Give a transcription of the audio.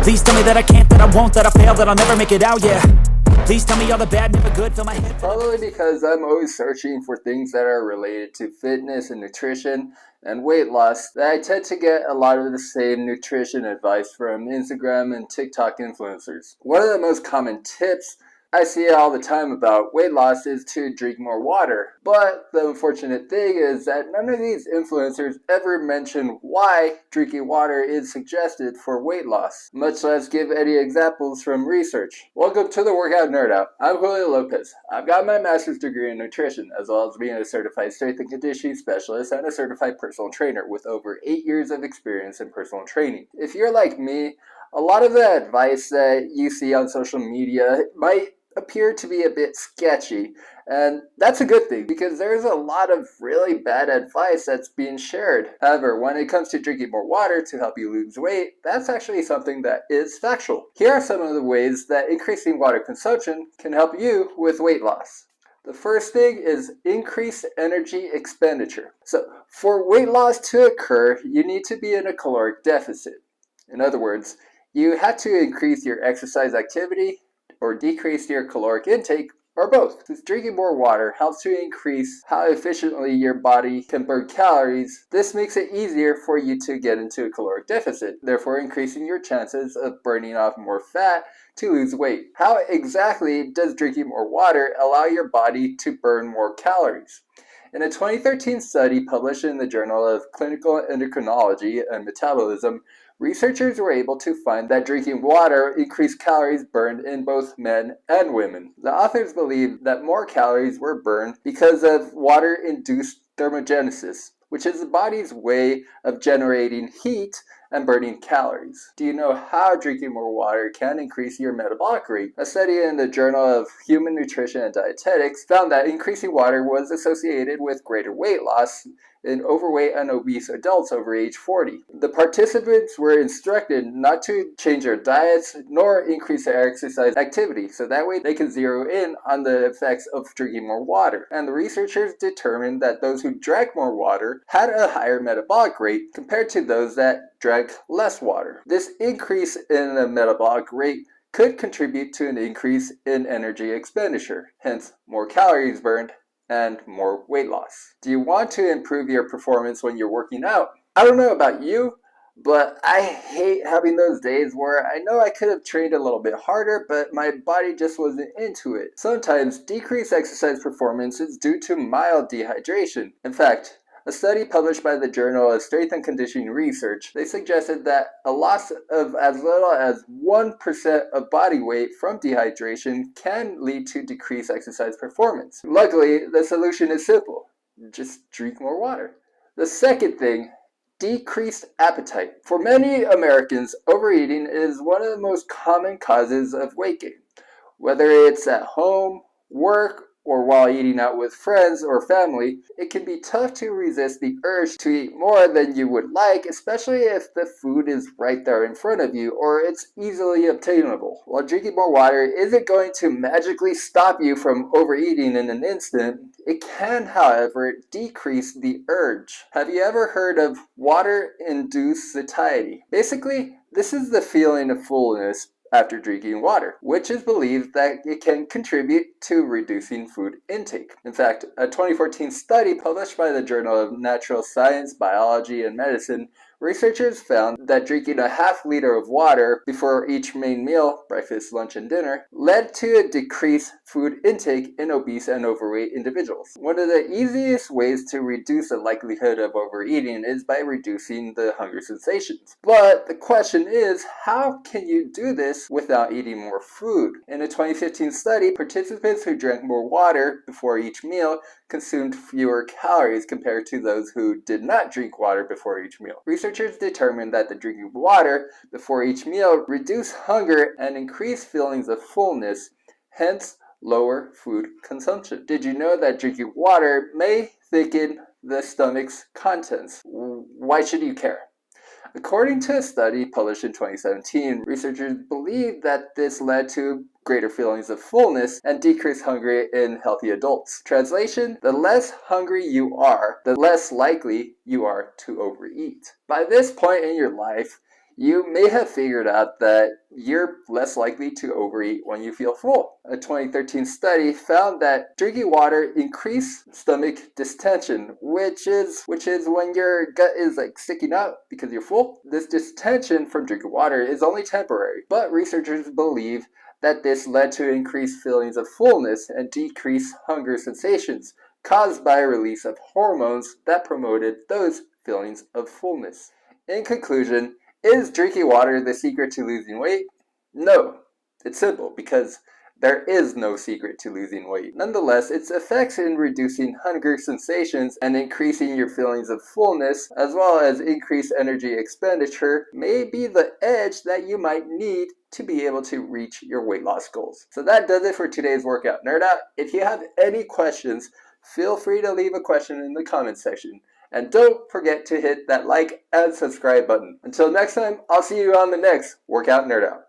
Please tell me that I can't, that I won't, that I fail, that I'll never make it out, yeah. Please tell me all the bad, never good, fill my head. Probably because I'm always searching for things that are related to fitness and nutrition and weight loss, that I tend to get a lot of the same nutrition advice from Instagram and TikTok influencers. One of the most common tips I see all the time about weight loss is to drink more water. But the unfortunate thing is that none of these influencers ever mention why drinking water is suggested for weight loss, much less give any examples from research. Welcome to the Workout Nerd Out. I'm Julio Lopez. I've got my master's degree in nutrition, as well as being a certified strength and conditioning specialist and a certified personal trainer with over 8 years of experience in personal training. If you're like me, a lot of the advice that you see on social media might appear to be a bit sketchy, and that's a good thing because there's a lot of really bad advice that's being shared. However, when it comes to drinking more water to help you lose weight, that's actually something that is factual. Here are some of the ways that increasing water consumption can help you with weight loss. The first thing is increase energy expenditure. So for weight loss to occur, you need to be in a caloric deficit. In other words, you have to increase your exercise activity or decrease your caloric intake, or both. Since drinking more water helps to increase how efficiently your body can burn calories, this makes it easier for you to get into a caloric deficit, therefore increasing your chances of burning off more fat to lose weight. How exactly does drinking more water allow your body to burn more calories? In a 2013 study published in the Journal of Clinical Endocrinology and Metabolism, researchers were able to find that drinking water increased calories burned in both men and women. The authors believe that more calories were burned because of water-induced thermogenesis, which is the body's way of generating heat and burning calories. Do you know how drinking more water can increase your metabolic rate? A study in the Journal of Human Nutrition and Dietetics found that increasing water was associated with greater weight loss in overweight and obese adults over age 40. The participants were instructed not to change their diets nor increase their exercise activity, so that way they can zero in on the effects of drinking more water. And the researchers determined that those who drank more water had a higher metabolic rate compared to those that drank less water. This increase in the metabolic rate could contribute to an increase in energy expenditure, hence more calories burned and more weight loss. Do you want to improve your performance when you're working out? I don't know about you, but I hate having those days where I know I could have trained a little bit harder, but my body just wasn't into it. Sometimes decreased exercise performance is due to mild dehydration. In fact, a study published by the Journal of Strength and Conditioning Research, they suggested that a loss of as little as 1% of body weight from dehydration can lead to decreased exercise performance. Luckily, the solution is simple. Just drink more water. The second thing, decreased appetite. For many Americans, overeating is one of the most common causes of weight gain. Whether it's at home, work, or while eating out with friends or family, it can be tough to resist the urge to eat more than you would like, especially if the food is right there in front of you or it's easily obtainable. While drinking more water isn't going to magically stop you from overeating in an instant, it can, however, decrease the urge. Have you ever heard of water-induced satiety? Basically, this is the feeling of fullness after drinking water, which is believed that it can contribute to reducing food intake. In fact, a 2014 study published by the Journal of Natural Science, Biology, and Medicine, researchers found that drinking a half liter of water before each main meal, breakfast, lunch, and dinner, led to a decreased food intake in obese and overweight individuals. One of the easiest ways to reduce the likelihood of overeating is by reducing the hunger sensations. But the question is, how can you do this without eating more food? In a 2015 study, participants who drank more water before each meal consumed fewer calories compared to those who did not drink water before each meal. Researchers determined that the drinking water before each meal reduced hunger and increased feelings of fullness, hence lower food consumption. Did you know that drinking water may thicken the stomach's contents? Why should you care? According to a study published in 2017, researchers believe that this led to greater feelings of fullness and decreased hunger in healthy adults. Translation: the less hungry you are, the less likely you are to overeat. By this point in your life, You may have figured out that you're less likely to overeat when you feel full. A 2013 study found that drinking water increased stomach distension, which is when your gut is like sticking out because you're full. This distension from drinking water is only temporary, but researchers believe that this led to increased feelings of fullness and decreased hunger sensations caused by a release of hormones that promoted those feelings of fullness. In conclusion, is drinking water the secret to losing weight? No. It's simple because there is no secret to losing weight. Nonetheless, its effects in reducing hunger sensations and increasing your feelings of fullness, as well as increased energy expenditure, may be the edge that you might need to be able to reach your weight loss goals. So that does it for today's Workout Nerd Out. If you have any questions, feel free to leave a question in the comments section. And don't forget to hit that like and subscribe button. Until next time, I'll see you on the next Workout Nerd Out.